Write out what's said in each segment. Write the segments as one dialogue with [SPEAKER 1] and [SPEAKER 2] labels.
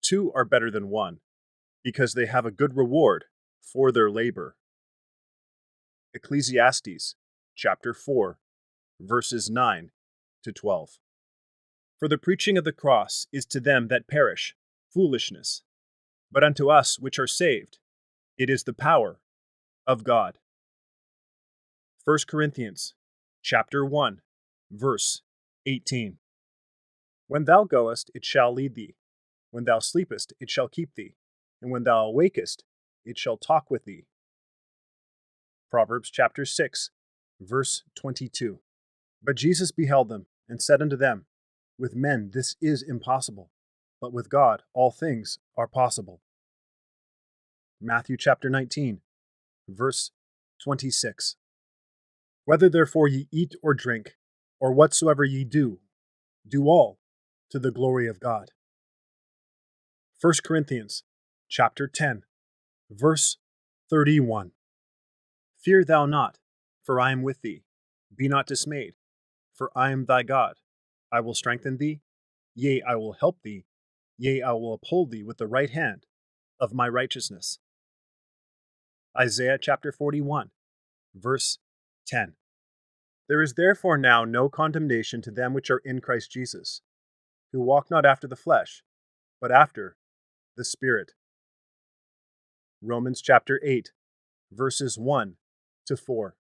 [SPEAKER 1] Two are better than one, because they have a good reward for their labor. Ecclesiastes chapter 4, verses 9 to 12. For the preaching of the cross is to them that perish foolishness, but unto us which are saved it is the power of God. 1 Corinthians chapter 1, verse 18. When thou goest, it shall lead thee. When thou sleepest, it shall keep thee. And when thou awakest, it shall talk with thee. Proverbs chapter 6, verse 22. But Jesus beheld them, and said unto them, With men this is impossible, but with God all things are possible. Matthew chapter 19, verse 26. Whether therefore ye eat or drink, or whatsoever ye do, do all to the glory of God. 1 Corinthians chapter 10, verse 31. Fear thou not, for I am with thee. Be not dismayed, for I am thy God. I will strengthen thee, yea, I will help thee, yea, I will uphold thee with the right hand of my righteousness. Isaiah chapter 41, verse 10. There is therefore now no condemnation to them which are in Christ Jesus, who walk not after the flesh, but after the Spirit. Romans chapter 8, verses 1 to 4.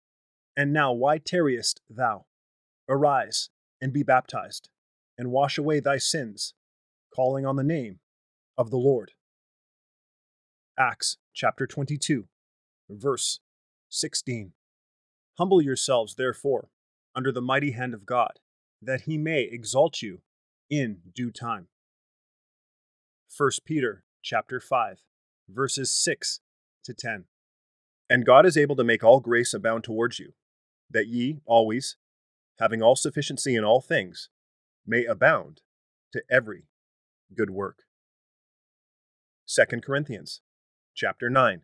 [SPEAKER 1] And now why tarriest thou? Arise, and be baptized, and wash away thy sins, calling on the name of the Lord. Acts chapter 22, verse 16. Humble yourselves, therefore, under the mighty hand of God, that he may exalt you in due time. 1 Peter chapter 5, verses 6 to 10. And God is able to make all grace abound towards you, that ye always, having all sufficiency in all things, may abound to every good work. 2 Corinthians chapter 9,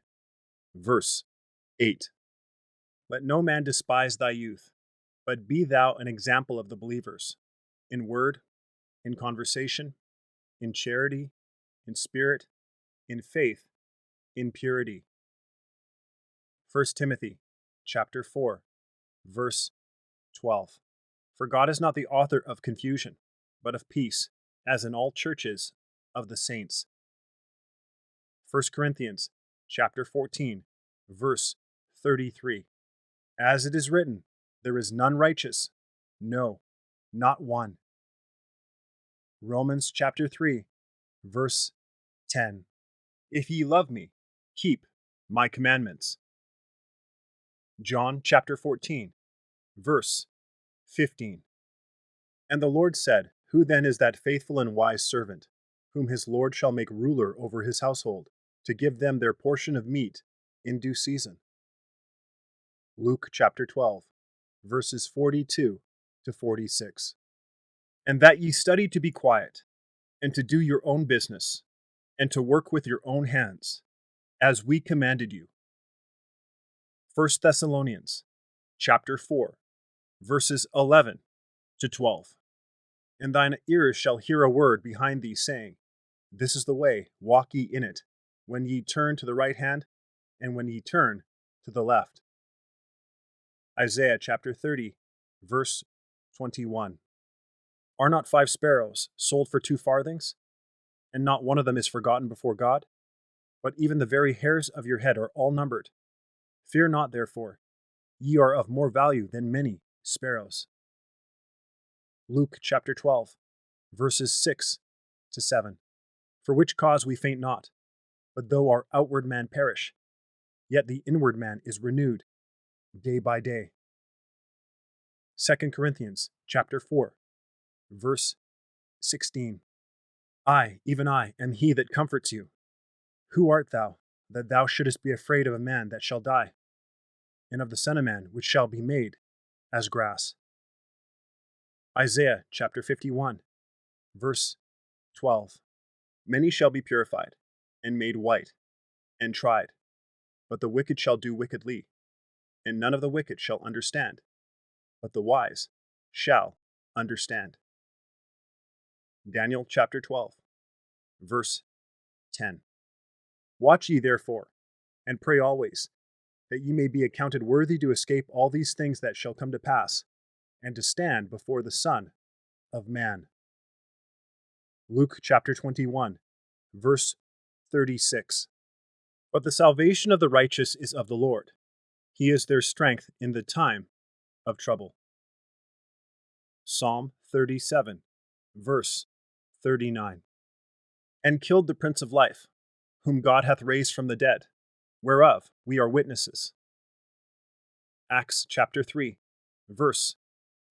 [SPEAKER 1] verse 8. Let no man despise thy youth, but be thou an example of the believers, in word, in conversation, in charity, in spirit, in faith, in purity. 1 Timothy chapter 4, verse 12. For God is not the author of confusion, but of peace, as in all churches of the saints. 1 Corinthians chapter 14, verse 33. As it is written, there is none righteous, no, not one. Romans chapter 3, verse 10. If ye love me, keep my commandments. John chapter 14, verse 15. And the Lord said, Who then is that faithful and wise servant, whom his Lord shall make ruler over his household, to give them their portion of meat in due season? Luke chapter 12, verses 42 to 46. And that ye study to be quiet, and to do your own business, and to work with your own hands, as we commanded you. 1 Thessalonians chapter 4, verses 11 to 12. And thine ears shall hear a word behind thee, saying, This is the way, walk ye in it, when ye turn to the right hand, and when ye turn to the left. Isaiah chapter 30, verse 21. Are not 5 sparrows sold for 2 farthings? And not one of them is forgotten before God? But even the very hairs of your head are all numbered. Fear not, therefore, ye are of more value than many sparrows. Luke chapter 12, verses 6 to 7. For which cause we faint not, but though our outward man perish, yet the inward man is renewed day by day. 2 Corinthians chapter 4, verse 16. I, even I, am he that comforts you. Who art thou, that thou shouldest be afraid of a man that shall die, and of the Son of Man which shall be made as grass? Isaiah chapter 51, verse 12. Many shall be purified, and made white, and tried, but the wicked shall do wickedly, and none of the wicked shall understand, but the wise shall understand. Daniel chapter 12, verse 10. Watch ye therefore, and pray always, that ye may be accounted worthy to escape all these things that shall come to pass, and to stand before the Son of Man. Luke chapter 21, verse 36. But the salvation of the righteous is of the Lord. He is their strength in the time of trouble. Psalm 37, verse 39. And killed the Prince of Life, whom God hath raised from the dead, whereof we are witnesses. Acts chapter 3, verse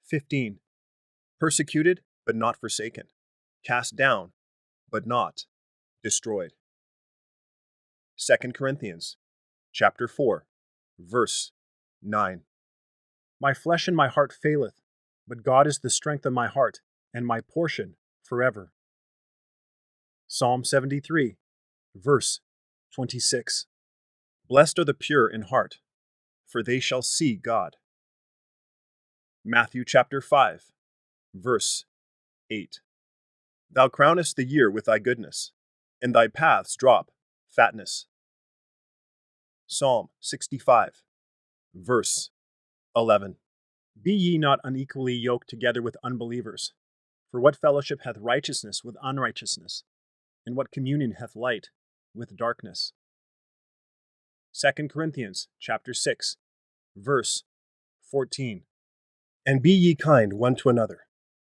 [SPEAKER 1] 15. Persecuted, but not forsaken. Cast down, but not destroyed. 2 Corinthians chapter 4, verse 9. My flesh and my heart faileth, but God is the strength of my heart, and my portion forever. Psalm 73, verse 26. Blessed are the pure in heart, for they shall see God. Matthew chapter 5, verse 8. Thou crownest the year with thy goodness, and thy paths drop fatness. Psalm 65, verse 11. Be ye not unequally yoked together with unbelievers. For what fellowship hath righteousness with unrighteousness? And what communion hath light with darkness? 2 Corinthians chapter 6, verse 14. And be ye kind one to another,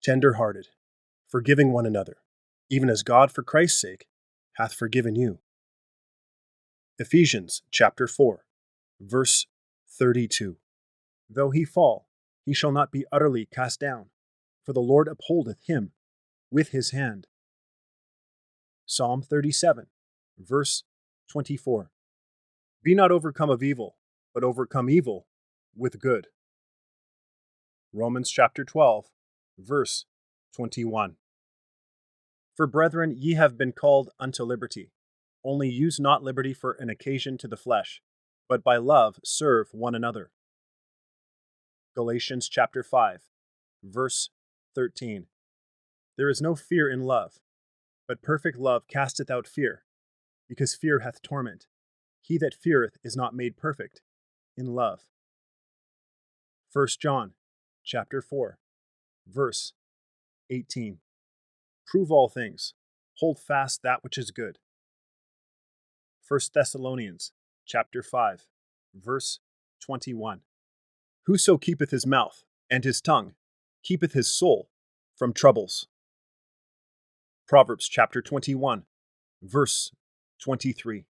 [SPEAKER 1] tender-hearted, forgiving one another, even as God for Christ's sake hath forgiven you. Ephesians chapter 4, verse 32. Though he fall, he shall not be utterly cast down, for the Lord upholdeth him with his hand. Psalm 37, verse 24. Be not overcome of evil, but overcome evil with good. Romans chapter 12, verse 21. For brethren, ye have been called unto liberty. Only use not liberty for an occasion to the flesh, but by love serve one another. Galatians chapter 5, verse 13. There is no fear in love, but perfect love casteth out fear, because fear hath torment. He that feareth is not made perfect in love. 1 John chapter 4, verse 18. Prove all things, hold fast that which is good. 1 Thessalonians chapter 5, verse 21. Whoso keepeth his mouth and his tongue keepeth his soul from troubles. Proverbs chapter 21, verse 23.